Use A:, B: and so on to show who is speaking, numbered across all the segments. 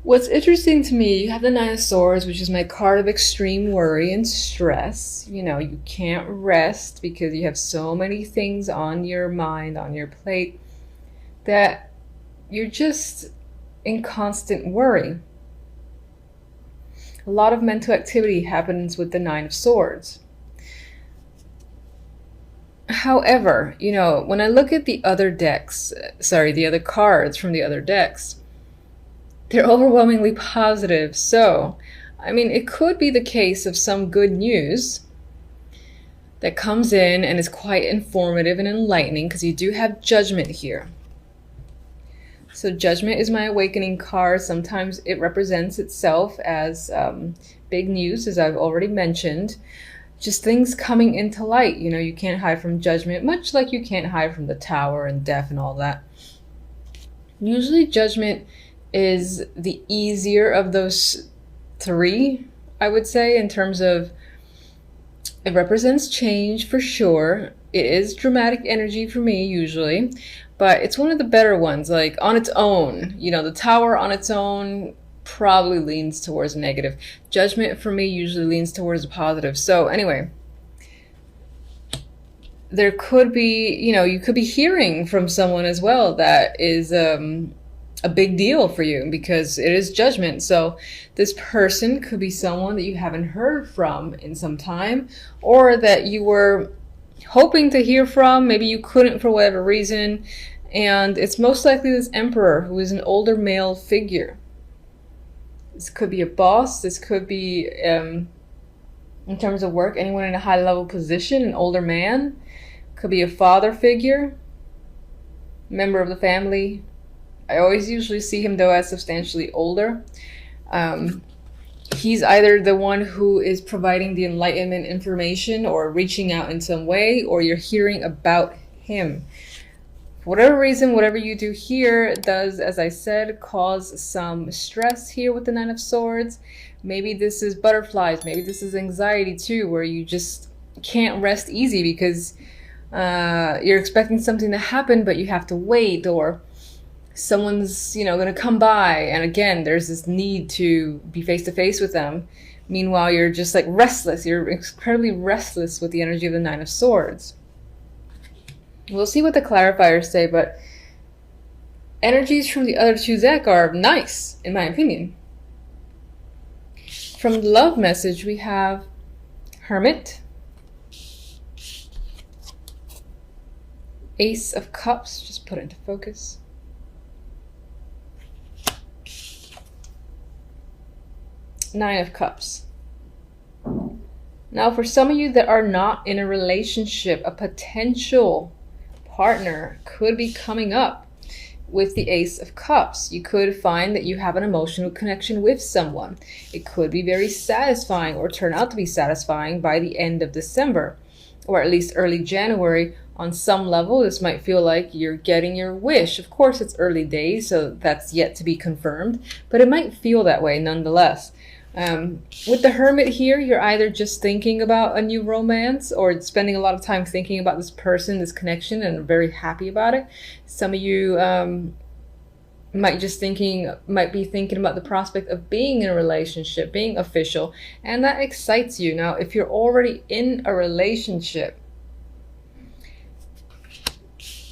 A: What's interesting to me, you have the Nine of Swords, which is my card of extreme worry and stress. You know, you can't rest because you have so many things on your mind, on your plate, that you're just in constant worry. A lot of mental activity happens with the Nine of Swords. However, you know, when I look at the other decks, the other cards from the other decks, they're overwhelmingly positive. So, I mean, it could be the case of some good news that comes in and is quite informative and enlightening, because you do have Judgment here. So Judgment is my awakening card. Sometimes it represents itself as big news, as I've already mentioned. Just things coming into light. You know, you can't hide from Judgment, much like you can't hide from the Tower and death and all that. Usually Judgment is the easier of those three, I would say, in terms of it represents change for sure. It is dramatic energy for me usually, but it's one of the better ones. Like on its own, you know, the Tower on its own probably leans towards negative. Judgment for me usually leans towards positive. So anyway, there could be, you know, you could be hearing from someone as well that is a big deal for you, because it is Judgment. So this person could be someone that you haven't heard from in some time, or that you were hoping to hear from. Maybe you couldn't for whatever reason. And it's most likely this Emperor, who is an older male figure. This could be a boss. This could be, in terms of work, anyone in a high level position, an older man. Could be a father figure, member of the family. I always usually see him, though, as substantially older. He's either the one who is providing the enlightenment information or reaching out in some way, or you're hearing about him. For whatever reason, whatever you do here does, as I said, cause some stress here with the Nine of Swords. Maybe this is butterflies. Maybe this is anxiety too, where you just can't rest easy because you're expecting something to happen, but you have to wait, or someone's, you know, going to come by, and again, there's this need to be face to face with them. Meanwhile, you're just like restless. You're incredibly restless with the energy of the Nine of Swords. We'll see what the clarifiers say, but energies from the other two decks are nice, in my opinion. From the love message, we have Hermit, Ace of Cups, just put it into focus, Nine of Cups. Now, for some of you that are not in a relationship, a potential partner could be coming up with the Ace of Cups. You could find that you have an emotional connection with someone. It could be very satisfying, or turn out to be satisfying by the end of December, or at least early January. On some level, this might feel like you're getting your wish. Of course, it's early days, so that's yet to be confirmed, but it might feel that way nonetheless. With the Hermit here, you're either just thinking about a new romance, or spending a lot of time thinking about this person, this connection, and are very happy about it. Some of you might be thinking about the prospect of being in a relationship, being official, and that excites you. Now, if you're already in a relationship,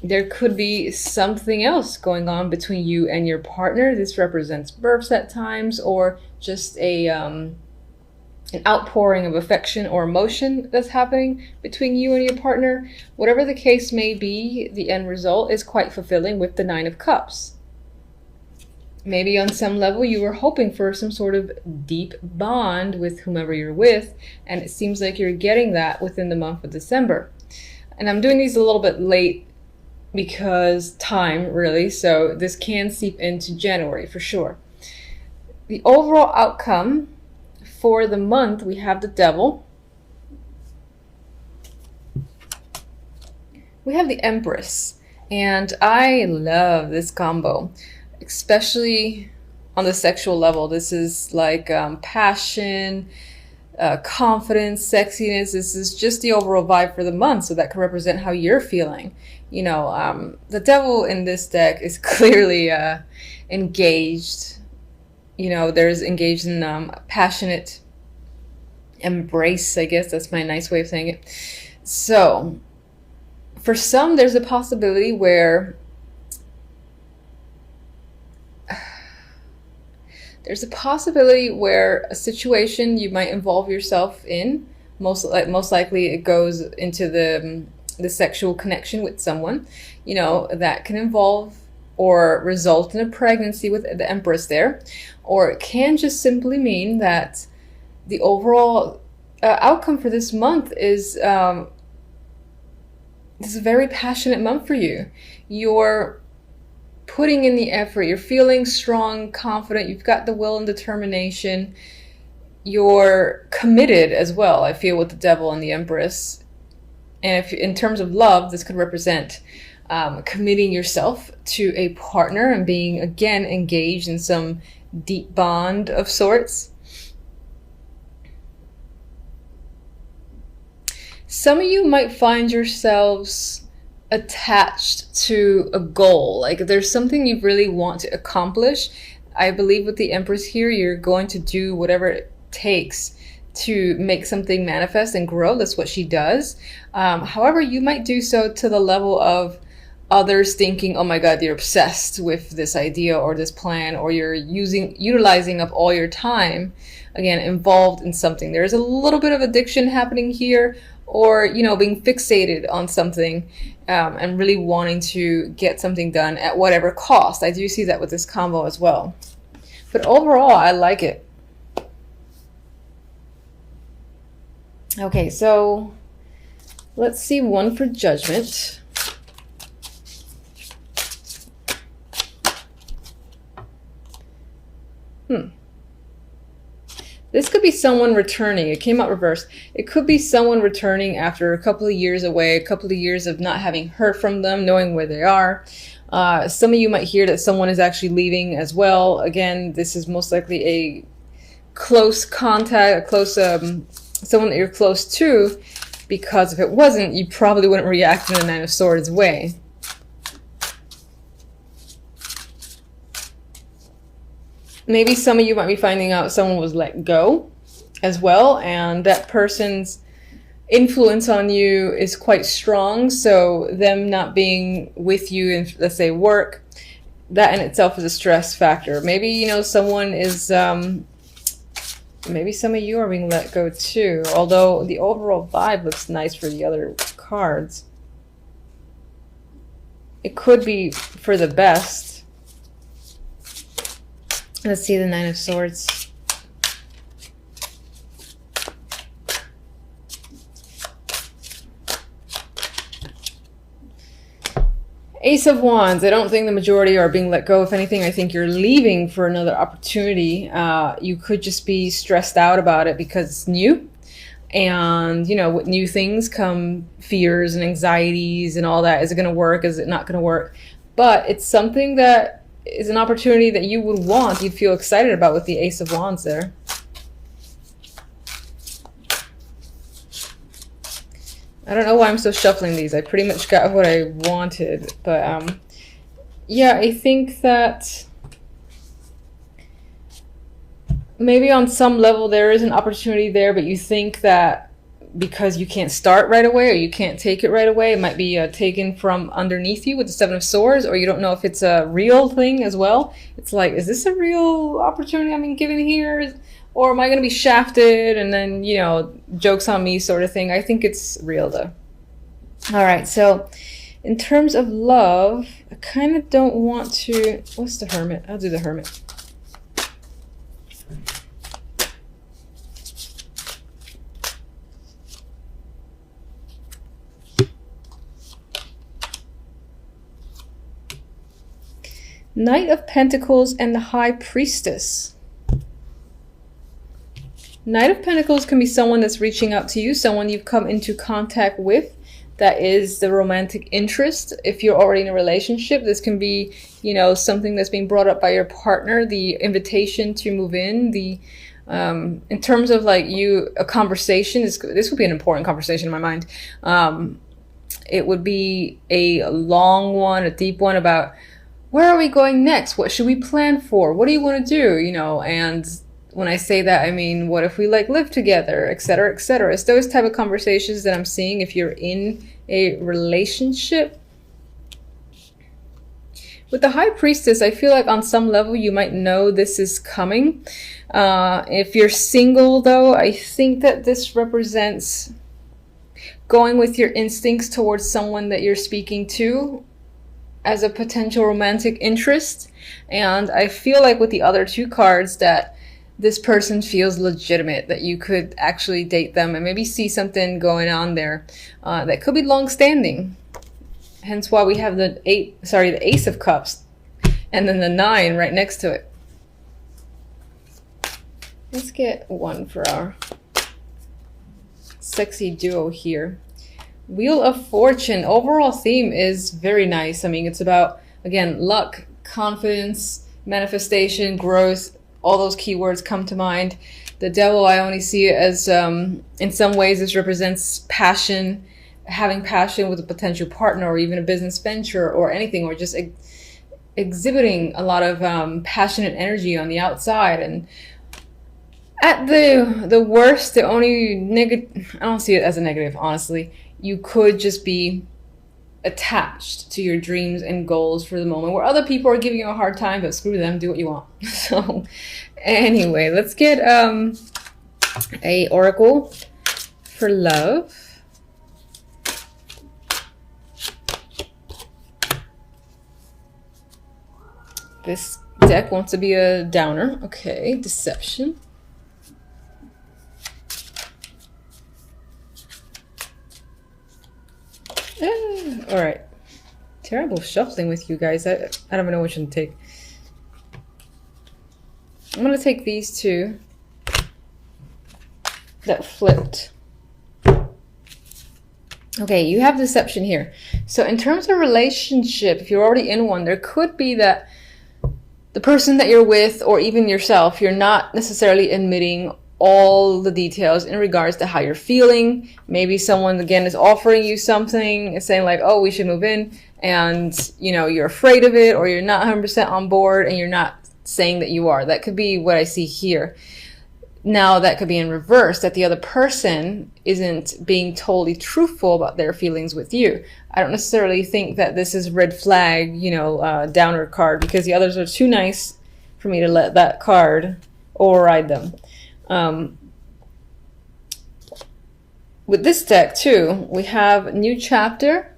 A: there could be something else going on between you and your partner. This represents births at times, or just an outpouring of affection or emotion that's happening between you and your partner. Whatever the case may be, the end result is quite fulfilling with the Nine of Cups. Maybe on some level you were hoping for some sort of deep bond with whomever you're with, and it seems like you're getting that within the month of December. And I'm doing these a little bit late because time, really, so this can seep into January for sure. The overall outcome for the month, we have the Devil, we have the Empress, and I love this combo, especially on the sexual level. This is like passion, confidence, sexiness. This is just the overall vibe for the month, so that can represent how you're feeling. You know, the Devil in this deck is clearly engaged. there's engaged in passionate embrace, I guess that's my nice way of saying it. So for some, there's a possibility where a situation you might involve yourself in, most likely it goes into the sexual connection with someone, that can involve or result in a pregnancy with the Empress there, or it can just simply mean that the overall outcome for this month is this is a very passionate month for you. You're putting in the effort, you're feeling strong, confident, you've got the will and determination, you're committed as well, I feel, with the Devil and the Empress. And if in terms of love, this could represent committing yourself to a partner and being again engaged in some deep bond of sorts. Some of you might find yourselves attached to a goal, like there's something you really want to accomplish. I believe with the Empress here, you're going to do whatever it takes to make something manifest and grow. That's what she does. However, you might do so to the level of others thinking, oh my God, you're obsessed with this idea or this plan, or you're utilizing up all your time, again, involved in something. There's a little bit of addiction happening here, or, being fixated on something and really wanting to get something done at whatever cost. I do see that with this combo as well. But overall, I like it. Okay, so let's see one for Judgment. This could be someone returning. It came out reversed. It could be someone returning after a couple of years away, a couple of years of not having heard from them, knowing where they are. Some of you might hear that someone is actually leaving as well. Again, this is most likely a close contact, a close someone that you're close to, because if it wasn't, you probably wouldn't react in the Nine of Swords way. Maybe some of you might be finding out someone was let go as well, and that person's influence on you is quite strong. So them not being with you in, let's say, work, that in itself is a stress factor. Maybe, someone is, maybe some of you are being let go too, although the overall vibe looks nice for the other cards. It could be for the best. Let's see the Nine of Swords. Ace of Wands. I don't think the majority are being let go. If anything, I think you're leaving for another opportunity. You could just be stressed out about it because it's new. And, with new things come fears and anxieties and all that. Is it going to work? Is it not going to work? But it's something that is an opportunity that you would want, you'd feel excited about with the Ace of Wands there. I don't know why I'm still shuffling these. I pretty much got what I wanted. But yeah, I think that maybe on some level there is an opportunity there, but you think that because you can't start right away or you can't take it right away, it might be taken from underneath you with the Seven of Swords, or you don't know if it's a real thing as well. It's like, is this a real opportunity I'm being given here? Or am I going to be shafted and then, joke's on me sort of thing? I think it's real though. All right, so in terms of love, I kind of don't want to... What's the Hermit? I'll do the Hermit. Knight of Pentacles and the High Priestess. Knight of Pentacles can be someone that's reaching out to you, someone you've come into contact with. That is the romantic interest. If you're already in a relationship, this can be, something that's being brought up by your partner, the invitation to move in, in terms of a conversation, this would be an important conversation in my mind. It would be a long one, a deep one about where are we going next? What should we plan for? What do you want to do? You know, and when I say that, I mean, what if we like live together, etc., etc. It's those type of conversations that I'm seeing if you're in a relationship. With the High Priestess, I feel like on some level you might know this is coming. If you're single, though, I think that this represents going with your instincts towards someone that you're speaking to as a potential romantic interest. And I feel like with the other two cards that this person feels legitimate, that you could actually date them and maybe see something going on there that could be long-standing. Hence why we have the Ace of Cups and then the 9 right next to it. Let's get one for our sexy duo here. Wheel of Fortune. Overall theme is very nice. I mean, it's about, again, luck, confidence, manifestation, growth. All those keywords come to mind. The Devil, I only see it as, in some ways, this represents passion, having passion with a potential partner or even a business venture or anything, or just exhibiting a lot of passionate energy on the outside. And at the worst, the only negative, I don't see it as a negative, honestly. You could just be attached to your dreams and goals for the moment, where other people are giving you a hard time, but screw them, do what you want. So anyway, let's get a oracle for love. This deck wants to be a downer. Okay, deception. All right. Terrible shuffling with you guys. I don't even know which one to take. I'm going to take these two that flipped. Okay, you have deception here. So in terms of relationship, if you're already in one, there could be that the person that you're with, or even yourself, you're not necessarily admitting all the details in regards to how you're feeling. Maybe someone, again, is offering you something and saying like, oh, we should move in, and you know, you're afraid of it, or you're not 100% on board and you're not saying that you are. That could be what I see here. Now that could be in reverse, that the other person isn't being totally truthful about their feelings with you. I don't necessarily think that this is red flag, you know, downer card, because the others are too nice for me to let that card override them. With this deck too, we have New Chapter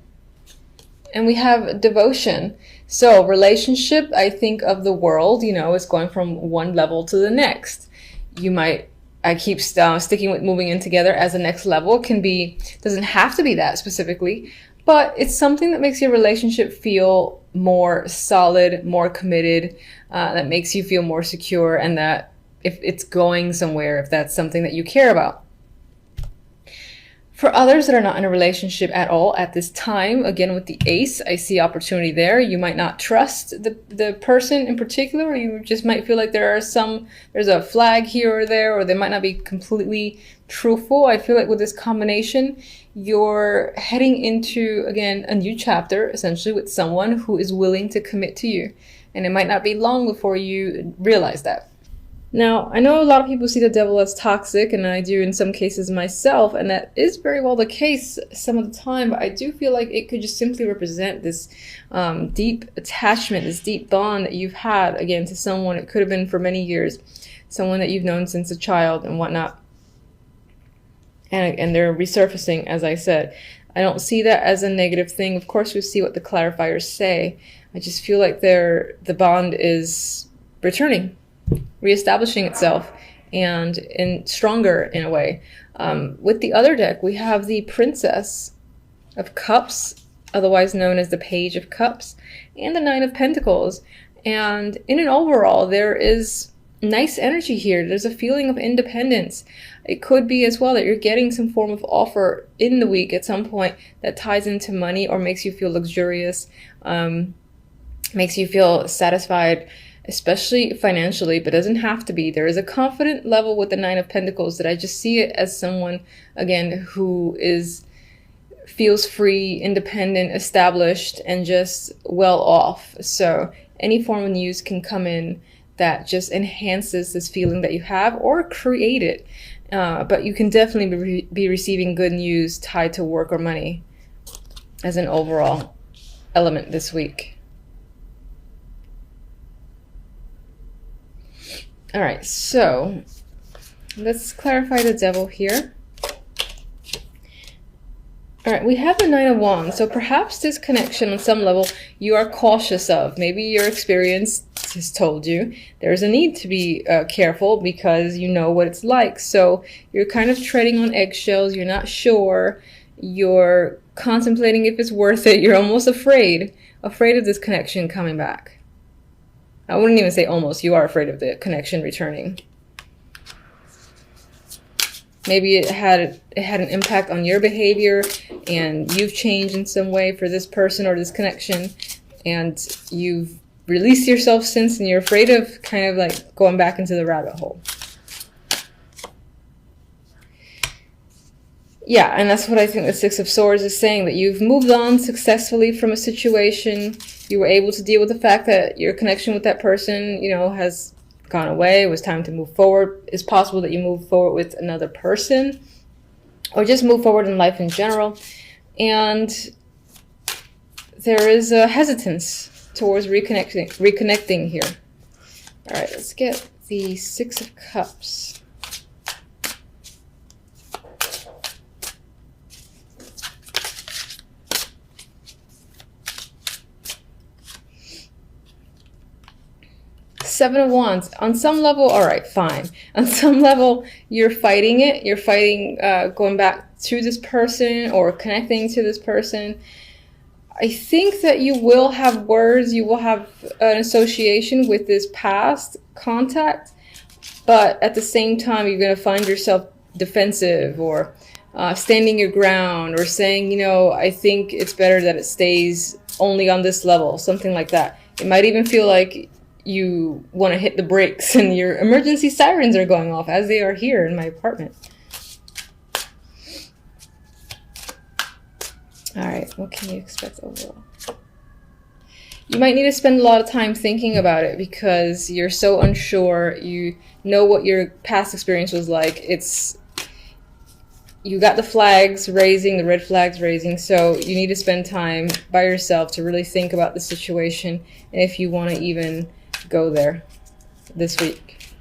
A: and we have Devotion. So relationship, I think of the world, you know, it's going from one level to the next. You might, I keep sticking with moving in together as the next level. It can be, doesn't have to be that specifically, but it's something that makes your relationship feel more solid, more committed, that makes you feel more secure, and that if it's going somewhere, if that's something that you care about. For others that are not in a relationship at all at this time, again with the Ace, I see opportunity there. You might not trust the person in particular, or you just might feel like there's a flag here or there, or they might not be completely truthful. I feel like with this combination, you're heading into, again, a new chapter, essentially with someone who is willing to commit to you. And it might not be long before you realize that. Now, I know a lot of people see the Devil as toxic, and I do in some cases myself, and that is very well the case some of the time, but I do feel like it could just simply represent this deep attachment, this deep bond that you've had, again, to someone. It could have been for many years, someone that you've known since a child and whatnot. And they're resurfacing, as I said. I don't see that as a negative thing. Of course, we see what the clarifiers say. I just feel like the bond is returning, reestablishing itself, and stronger in a way. With the other deck, we have the Princess of Cups, otherwise known as the Page of Cups, and the Nine of Pentacles. And in an overall, there is nice energy here. There's a feeling of independence. It could be as well that you're getting some form of offer in the week at some point that ties into money or makes you feel luxurious, makes you feel satisfied, especially financially, but doesn't have to be. There is a confident level with the Nine of Pentacles that I just see it as someone, again, who is feels free, independent, established, and just well off. So any form of news can come in that just enhances this feeling that you have or create it. But you can definitely be receiving good news tied to work or money as an overall element this week. All right, so let's clarify the devil here. All right, we have the Nine of Wands. So perhaps this connection on some level you are cautious of. Maybe your experience has told you there's a need to be careful because you know what it's like. So you're kind of treading on eggshells. You're not sure. You're contemplating if it's worth it. You're almost afraid of this connection coming back. I wouldn't even say almost. You are afraid of the connection returning. Maybe it had an impact on your behavior and you've changed in some way for this person or this connection, and you've released yourself since, and you're afraid of kind of like going back into the rabbit hole. Yeah, and that's what I think the Six of Swords is saying, that you've moved on successfully from a situation. You were able to deal with the fact that your connection with that person, you know, has gone away. It was time to move forward. It's possible that you move forward with another person or just move forward in life in general. And there is a hesitance towards reconnecting here. All right, let's get the Six of Cups. Seven of Wands. On some level, all right, fine. On some level, you're fighting it. You're fighting going back to this person or connecting to this person. I think that you will have words. You will have an association with this past contact. But at the same time, you're going to find yourself defensive or standing your ground or saying, you know, I think it's better that it stays only on this level, something like that. It might even feel like you want to hit the brakes and your emergency sirens are going off, as they are here in my apartment. All right, what can you expect overall? You might need to spend a lot of time thinking about it because you're so unsure. You know what your past experience was like. You got the flags raising, the red flags raising, so you need to spend time by yourself to really think about the situation and if you want to even go there this week.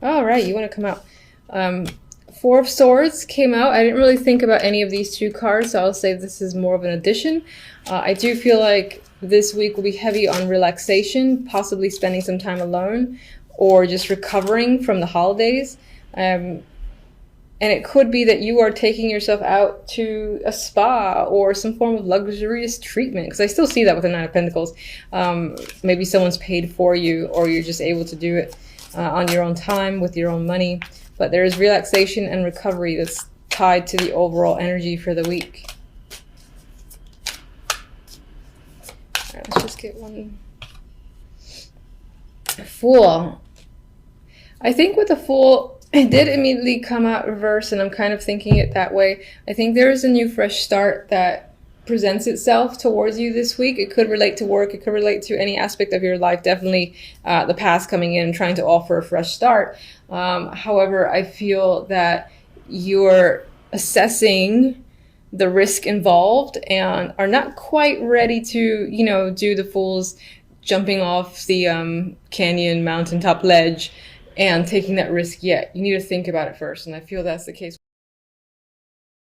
A: All right, you want to come out. Four of Swords came out. I didn't really think about any of these two cards, so I'll say this is more of an addition. I do feel like this week will be heavy on relaxation, possibly spending some time alone or just recovering from the holidays. And it could be that you are taking yourself out to a spa or some form of luxurious treatment, because I still see that with the Nine of Pentacles. Maybe someone's paid for you or you're just able to do it on your own time with your own money. But there is relaxation and recovery that's tied to the overall energy for the week. All right, let's just get one. Fool. I think with the Fool, it did immediately come out reverse, and I'm kind of thinking it that way. I think there is a new fresh start that presents itself towards you this week. It could relate to work. It could relate to any aspect of your life. Definitely the past coming in, trying to offer a fresh start. However, I feel that you're assessing the risk involved and are not quite ready to, you know, do the Fool's jumping off the canyon mountaintop ledge and taking that risk yet. You need to think about it first, and I feel that's the case.